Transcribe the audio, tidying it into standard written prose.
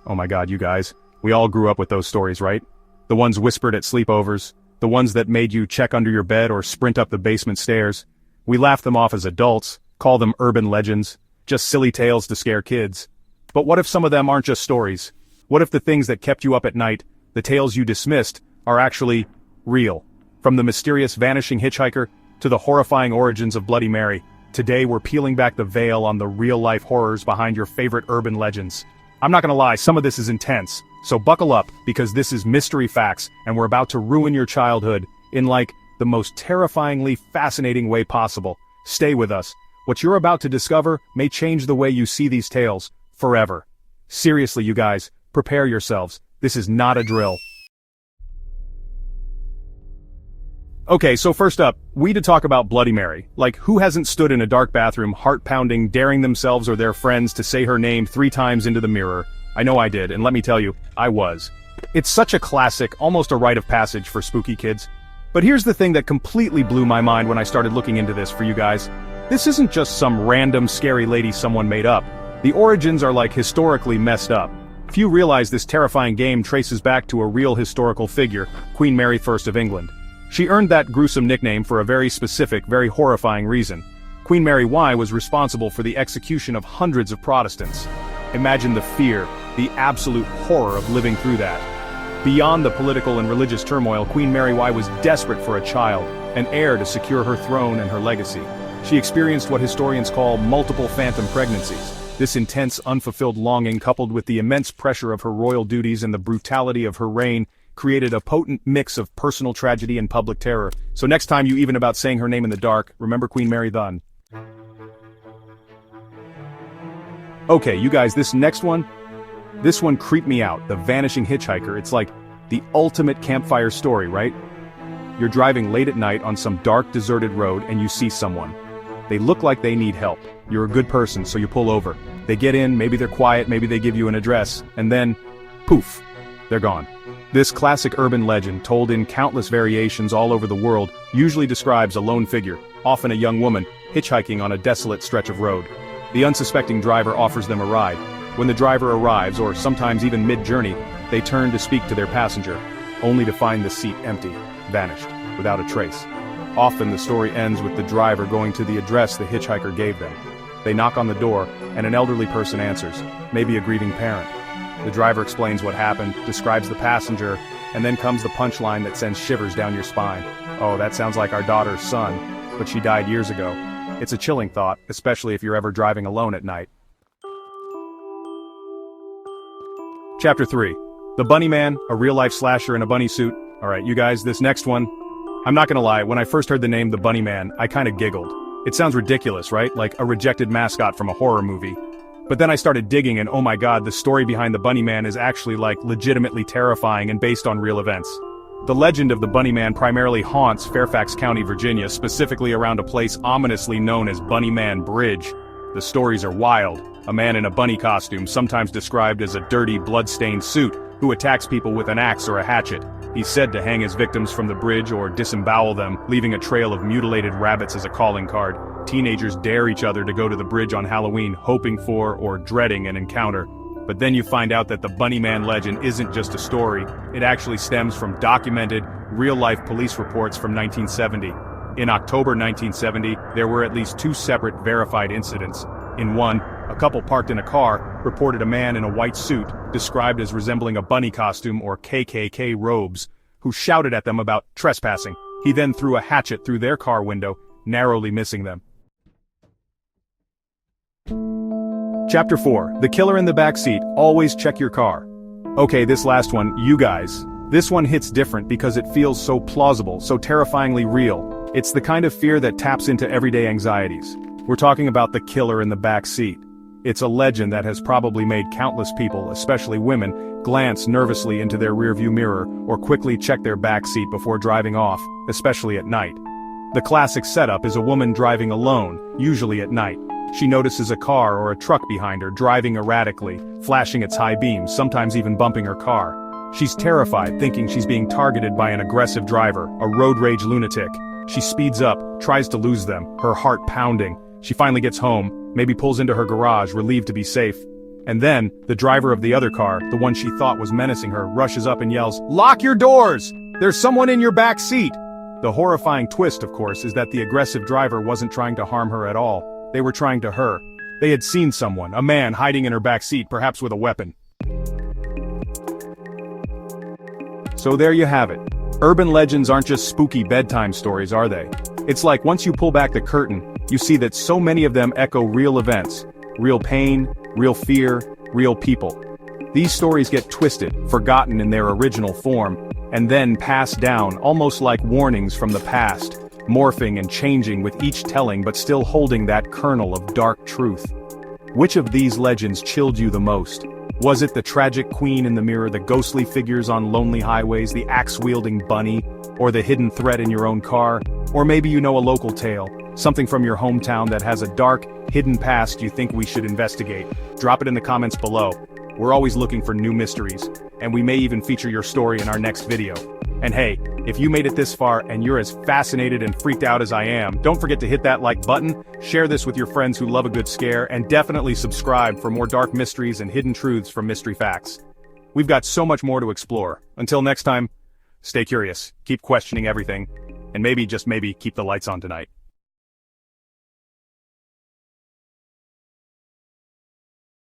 Oh my god, you guys. We all grew up with those stories, right? The ones whispered at sleepovers, the ones that made you check under your bed or sprint up the basement stairs. We laugh them off as adults, call them urban legends, just silly tales to scare kids. But what if some of them aren't just stories? What if the things that kept you up at night, the tales you dismissed, are actually real? From the mysterious Vanishing Hitchhiker to the horrifying origins of Bloody Mary, today we're peeling back the veil on the real-life horrors behind your favorite urban legends. I'm not gonna lie, some of this is intense, so buckle up, because this is Mystery Facts, and we're about to ruin your childhood in, like, the most terrifyingly fascinating way possible. Stay with us. What you're about to discover may change the way you see these tales, forever. Seriously, you guys, prepare yourselves. This is not a drill. Okay, so first up, we to talk about Bloody Mary. Like, who hasn't stood in a dark bathroom, heart-pounding, daring themselves or their friends to say her name 3 times into the mirror? I know I did, and let me tell you, I was. It's such a classic, almost a rite of passage for spooky kids. But here's the thing that completely blew my mind when I started looking into this for you guys. This isn't just some random scary lady someone made up. The origins are like historically messed up. Few realize this terrifying game traces back to a real historical figure, Queen Mary I of England. She earned that gruesome nickname for a very specific, very horrifying reason. Queen Mary I was responsible for the execution of hundreds of Protestants. Imagine the fear, the absolute horror of living through that. Beyond the political and religious turmoil, Queen Mary I was desperate for a child, an heir to secure her throne and her legacy. She experienced what historians call multiple phantom pregnancies. This intense, unfulfilled longing, coupled with the immense pressure of her royal duties and the brutality of her reign, created a potent mix of personal tragedy and public terror. So next time you even about saying her name in the dark, remember Queen Mary then. Okay, you guys, this one creeped me out, the Vanishing Hitchhiker. It's like the ultimate campfire story, right? You're driving late at night on some dark, deserted road and you see someone. They look like they need help. You're a good person, so you pull over. They get in, maybe they're quiet, maybe they give you an address, and then, poof, they're gone. This classic urban legend, told in countless variations all over the world, usually describes a lone figure, often a young woman, hitchhiking on a desolate stretch of road. The unsuspecting driver offers them a ride. When the driver arrives, or sometimes even mid-journey, they turn to speak to their passenger, only to find the seat empty, vanished, without a trace. Often the story ends with the driver going to the address the hitchhiker gave them. They knock on the door, and an elderly person answers, maybe a grieving parent. The driver explains what happened, describes the passenger, and then comes the punchline that sends shivers down your spine. Oh, that sounds like our daughter's son, but she died years ago. It's a chilling thought, especially if you're ever driving alone at night. Chapter 3. The Bunny Man, a real-life slasher in a bunny suit. Alright, you guys, this next one, I'm not gonna lie, when I first heard the name The Bunny Man, I kinda giggled. It sounds ridiculous, right? Like a rejected mascot from a horror movie. But then I started digging and oh my god, the story behind the Bunny Man is actually like legitimately terrifying and based on real events. The legend of the Bunny Man primarily haunts Fairfax County, Virginia, specifically around a place ominously known as Bunny Man Bridge. The stories are wild. A man in a bunny costume, sometimes described as a dirty, blood-stained suit, who attacks people with an axe or a hatchet. He's said to hang his victims from the bridge or disembowel them, leaving a trail of mutilated rabbits as a calling card. Teenagers dare each other to go to the bridge on Halloween, hoping for or dreading an encounter. But then you find out that the Bunny Man legend isn't just a story. It actually stems from documented, real-life police reports from 1970. In October 1970, there were at least 2 separate verified incidents. In one, a couple parked in a car reported a man in a white suit, described as resembling a bunny costume or KKK robes, who shouted at them about trespassing. He then threw a hatchet through their car window, narrowly missing them. Chapter 4. The Killer in the Back Seat. Always check your car. Okay, this last one, you guys. This one hits different because it feels so plausible, so terrifyingly real. It's the kind of fear that taps into everyday anxieties. We're talking about the killer in the back seat. It's a legend that has probably made countless people, especially women, glance nervously into their rearview mirror or quickly check their back seat before driving off, especially at night. The classic setup is a woman driving alone, usually at night. She notices a car or a truck behind her driving erratically, flashing its high beams, sometimes even bumping her car. She's terrified, thinking she's being targeted by an aggressive driver, a road rage lunatic. She speeds up, tries to lose them, her heart pounding. She finally gets home, maybe pulls into her garage, relieved to be safe. And then, the driver of the other car, the one she thought was menacing her, rushes up and yells, "Lock your doors! There's someone in your back seat!" The horrifying twist, of course, is that the aggressive driver wasn't trying to harm her at all. They were trying to her. They had seen someone, a man hiding in her back seat, perhaps with a weapon. So there you have it. Urban legends aren't just spooky bedtime stories, are they? It's like once you pull back the curtain, you see that so many of them echo real events, real pain, real fear, real people. These stories get twisted, forgotten in their original form, and then passed down almost like warnings from the past, morphing and changing with each telling but still holding that kernel of dark truth. Which of these legends chilled you the most? Was it the tragic queen in the mirror, the ghostly figures on lonely highways, the axe-wielding bunny, or the hidden threat in your own car? Or maybe you know a local tale, something from your hometown that has a dark, hidden past you think we should investigate. Drop it in the comments below. We're always looking for new mysteries, and we may even feature your story in our next video. And hey, if you made it this far and you're as fascinated and freaked out as I am, don't forget to hit that like button, share this with your friends who love a good scare, and definitely subscribe for more dark mysteries and hidden truths from Mystery Facts. We've got so much more to explore. Until next time, stay curious, keep questioning everything, and maybe, just maybe, keep the lights on tonight.